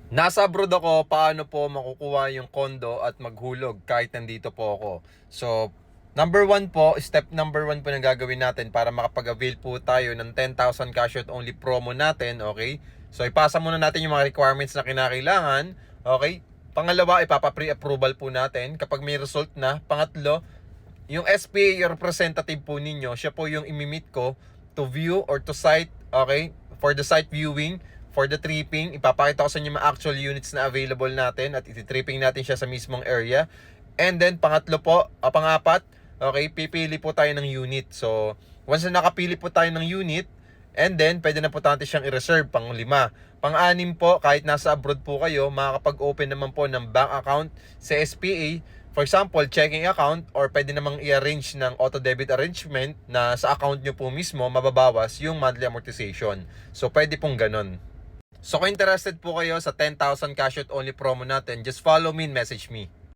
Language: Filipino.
Nasa abroad ako, paano po makukuha yung condo at maghulog kahit nandito po ako? So, number one po, step number one po na gagawin natin para makapag-avail po tayo ng 10,000 cash out only promo natin, okay? So, ipasa muna natin yung mga requirements na kinakailangan, okay? Pangalawa, ipapa-pre-approval po natin kapag may result na. Pangatlo, yung SPA, yung representative po ninyo, siya po yung imimit ko to view or to site, okay? For the site viewing, for the tripping, ipapakita ko sa inyo mga actual units na available natin at iti-tripping natin siya sa mismong area. And then, pangatlo po, pangapat, okay, pipili po tayo ng unit. So, once na nakapili po tayo ng unit, and then, pwede na po natin siyang i-reserve, pang-5. Pang-6 po, kahit nasa abroad po kayo, makakapag-open naman po ng bank account sa SPA. For example, checking account or pwede namang i-arrange ng auto-debit arrangement na sa account nyo po mismo mababawas yung monthly amortization. So, pwede pong ganun. So kung interested po kayo sa 10,000 cash out only promo natin, just follow me and message me.